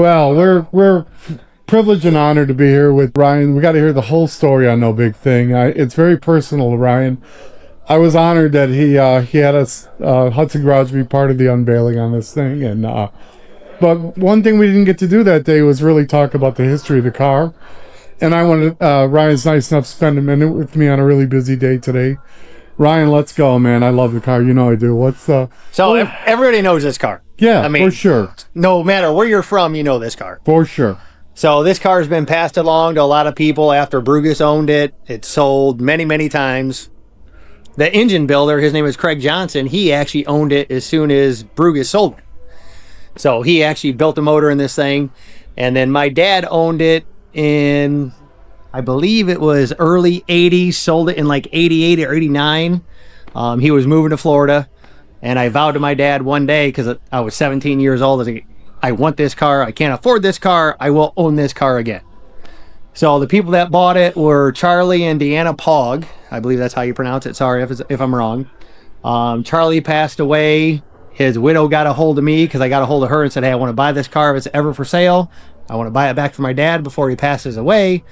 Well, we're privileged and honored to be here with Ryan. We got to hear the whole story on No Big Thing. It's very personal to Ryan. I was honored that he had us Hudson Garage be part of the unveiling on this thing, and but one thing we didn't get to do that day was really talk about the history of the car. And I wanted Ryan's nice enough to spend a minute with me on a really busy day today. Ryan, let's go, man. I love the car. You know I do. Everybody knows this car. Yeah, I mean, for sure. No matter where you're from, you know this car. For sure. So this car has been passed along to a lot of people after Brugus owned it. It's sold many, many times. The engine builder, his name is Craig Johnson, he actually owned it as soon as Brugus sold it. So he actually built the motor in this thing. And then my dad owned it in, I believe it was early 80s, sold it in like 88 or 89. He was moving to Florida. And I vowed to my dad one day, because I was 17 years old, I want this car. I can't afford this car. I will own this car again. So the people that bought it were Charlie and Deanna Pogg. I believe that's how you pronounce it. Sorry if I'm wrong. Charlie passed away. His widow got a hold of me because I got a hold of her and said, hey, I want to buy this car if it's ever for sale. I want to buy it back for my dad before he passes away.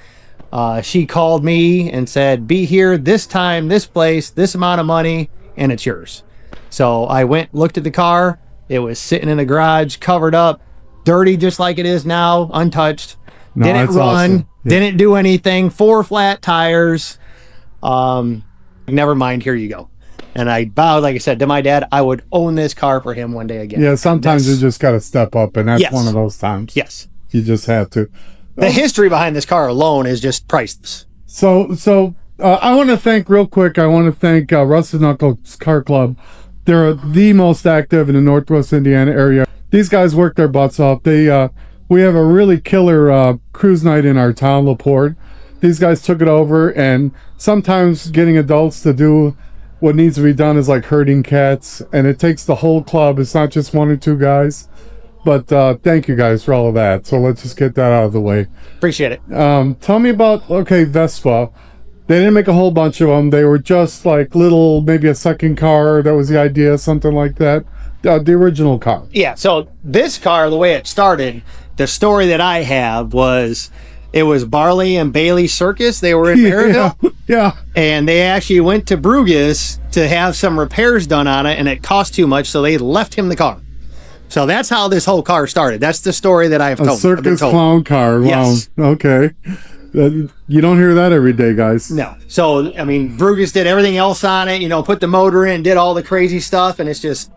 She called me and said, be here this time, this place, this amount of money, and it's yours. So I went, looked at the car. It was sitting in the garage, covered up, dirty just like it is now, untouched. No, didn't run, awesome. Yeah. Didn't do anything, 4 flat tires. Never mind, here you go. And I vowed, like I said, to my dad, I would own this car for him one day again. Yeah, sometimes you just got to step up, and that's one of those times. Yes. You just have to. The history behind this car alone is just priceless. So I want to thank, real quick, Rusted Knuckles Car Club. They're the most active in the Northwest Indiana area. These guys work their butts off. We have a really killer cruise night in our town, LaPorte. These guys took it over, and sometimes getting adults to do what needs to be done is like herding cats, and it takes the whole club. It's not just 1 or 2 guys. But thank you guys for all of that. So let's just get that out of the way. Appreciate it. Tell me about, Vespa. They didn't make a whole bunch of them. They were just like little, maybe a second car. That was the idea, something like that. The original car. Yeah, so this car, the way it started, the story that I have was, it was Barley and Bailey Circus. They were in Maryville. Yeah. And they actually went to Brugus to have some repairs done on it, and it cost too much, so they left him the car. So that's how this whole car started. That's the story that I've told. A circus clown car. Wow. Yes. Okay. You don't hear that every day, guys. No. So, I mean, Brugus did everything else on it, put the motor in, did all the crazy stuff, and it's just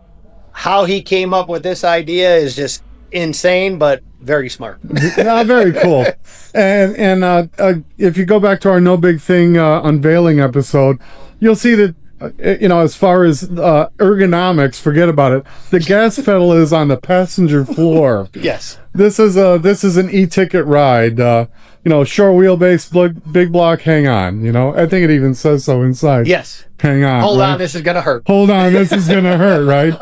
how he came up with this idea is just insane, but very smart. Very cool. And if you go back to our No Big Thing unveiling episode, you'll see that as far as ergonomics, forget about it. The gas pedal is on the passenger floor. Yes. This is an e-ticket ride. Short wheelbase, big block. Hang on. I think it even says so inside. Yes. Hang on. Hold on, this is gonna hurt. Hold on, this is gonna hurt, right?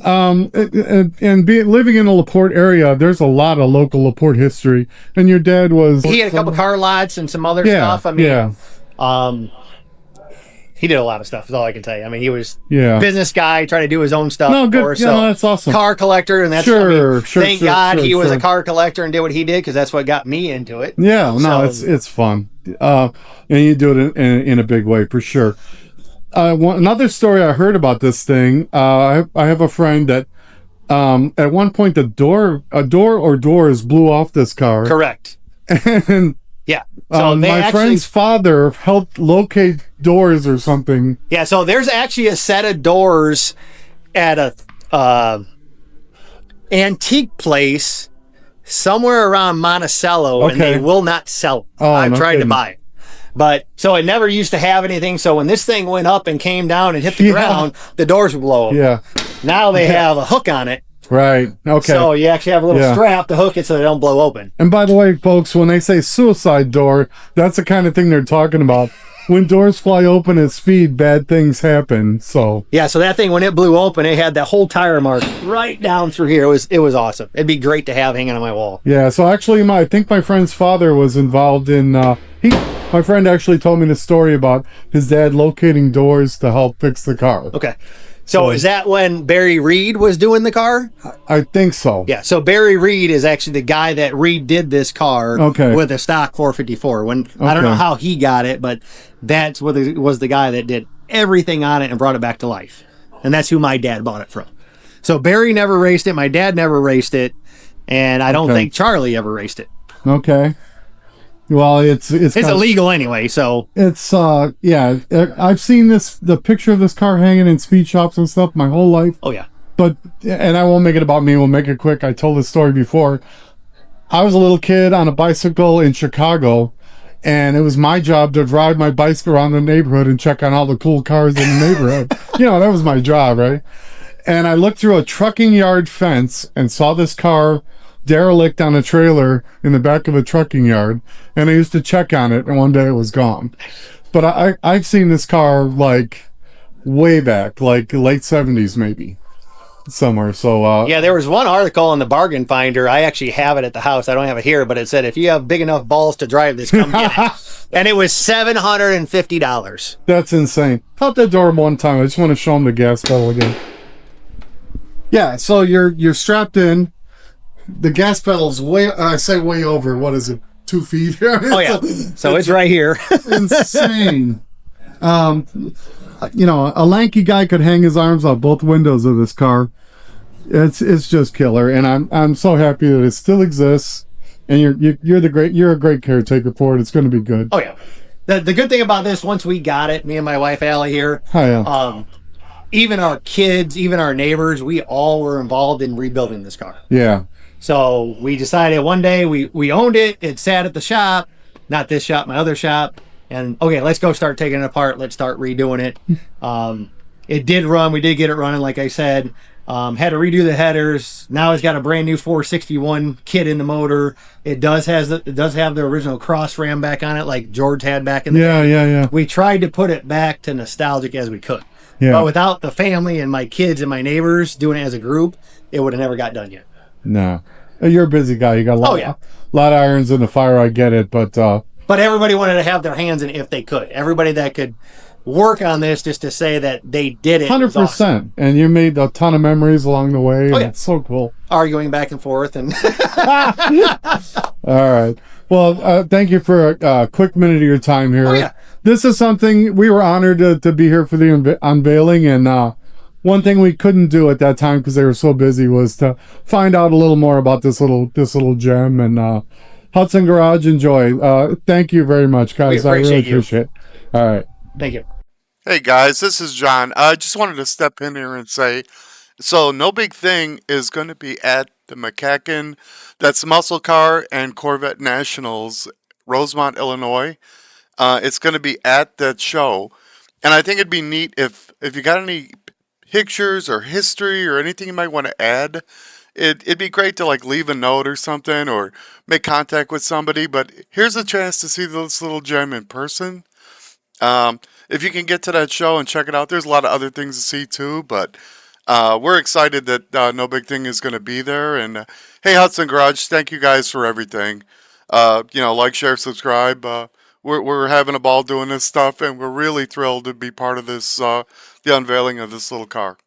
Living in the LaPorte area, there's a lot of local LaPorte history. And your dad was... He had a couple car lots and some other stuff. He did a lot of stuff, is all I can tell you. I mean, he was a business guy, trying to do his own stuff. No, good. That's awesome. Car collector, and that's... Thank God he was a car collector and did what he did, because that's what got me into it. Yeah, no, it's fun. And you do it in a big way, for sure. Another story I heard about this thing, I have a friend that at one point a door or doors blew off this car. Correct. And yeah. So my friend's father helped locate doors or something. Yeah, so there's actually a set of doors at a antique place somewhere around Monticello, and they will not sell it. I've tried to buy it. But so it never used to have anything. So when this thing went up and came down and hit the ground, the doors would blow up. Yeah. Now they have a hook on it. Right. Okay. So you actually have a little strap to hook it so they don't blow open. And by the way, folks, when they say suicide door, that's the kind of thing they're talking about. When doors fly open at speed, bad things happen. So yeah, so that thing, when it blew open, it had that whole tire mark right down through here. It was awesome. It'd be great to have hanging on my wall. Yeah. So actually, I think my friend's father was involved in. My friend actually told me the story about his dad locating doors to help fix the car. Okay. So is that when Barry Reed was doing the car? I think so. Yeah. So Barry Reed is actually the guy that redid this car with a stock 454. I don't know how he got it, but that's what was the guy that did everything on it and brought it back to life. And that's who my dad bought it from. So Barry never raced it. My dad never raced it. And I don't think Charlie ever raced it. Okay. Well, it's illegal anyway, so it's yeah. I've seen the picture of this car hanging in speed shops and stuff my whole life. Oh yeah. But and I won't make it about me. We'll make it quick. I told this story before. I was a little kid on a bicycle in Chicago, and it was my job to ride my bicycle around the neighborhood and check on all the cool cars in the neighborhood. You know, that was my job, right? And I looked through a trucking yard fence and saw this car derelict on a trailer in the back of a trucking yard, and I used to check on it, and one day it was gone. But I've seen this car like way back, like late 70s maybe, somewhere. So yeah, there was one article in the Bargain Finder. I actually have it at the house. I don't have it here, but it said if you have big enough balls to drive this, come get it. And it was $750. That's insane. Pop that door one time. I just want to show them the gas pedal again. Yeah, so you're strapped in. The gas pedal's way over. What is it? 2 feet? Oh yeah. So it's right here. Insane. You know, a lanky guy could hang his arms out both windows of this car. It's just killer, and I'm so happy that it still exists. And you're a great caretaker for it. It's going to be good. Oh yeah. The good thing about this, once we got it, me and my wife Allie here. Oh, yeah. Even our kids, even our neighbors, we all were involved in rebuilding this car. Yeah. So we decided one day we owned it. It sat at the shop, not this shop, my other shop. And okay, let's go start taking it apart. Let's start redoing it. It did run. We did get it running, like I said. Had to redo the headers. Now it's got a brand new 461 kit in the motor. It does have the original cross ram back on it, like George had back in the day. Yeah. We tried to put it back to nostalgic as we could. Yeah. But without the family and my kids and my neighbors doing it as a group, it would have never got done yet. No. You're a busy guy. You got a lot of irons in the fire. I get it, but everybody wanted to have their hands in it if they could. Everybody that could work on this just to say that they did it. 100%. Awesome. And you made a ton of memories along the way. And it's so cool. Arguing back and forth and. All right. Well, thank you for a quick minute of your time here. Oh, yeah. This is something we were honored to be here for the unveiling, and one thing we couldn't do at that time because they were so busy was to find out a little more about this little gem. And Hudson Garage, enjoy. Thank you very much, guys. I really appreciate it. All right. Thank you. Hey guys, this is John. I just wanted to step in here and say, so No Big Thing is going to be at the McCacken, that's Muscle Car and Corvette Nationals, Rosemont, Illinois. It's going to be at that show, and I think it'd be neat if you got any pictures or history or anything you might want to add. It'd be great to like leave a note or something or make contact with somebody. But here's a chance to see this little gem in person. If you can get to that show and check it out, there's a lot of other things to see too. But we're excited that No Big Thing is going to be there. And hey, Hudson Garage, thank you guys for everything. Like, share, subscribe. We're having a ball doing this stuff, and we're really thrilled to be part of this, the unveiling of this little car.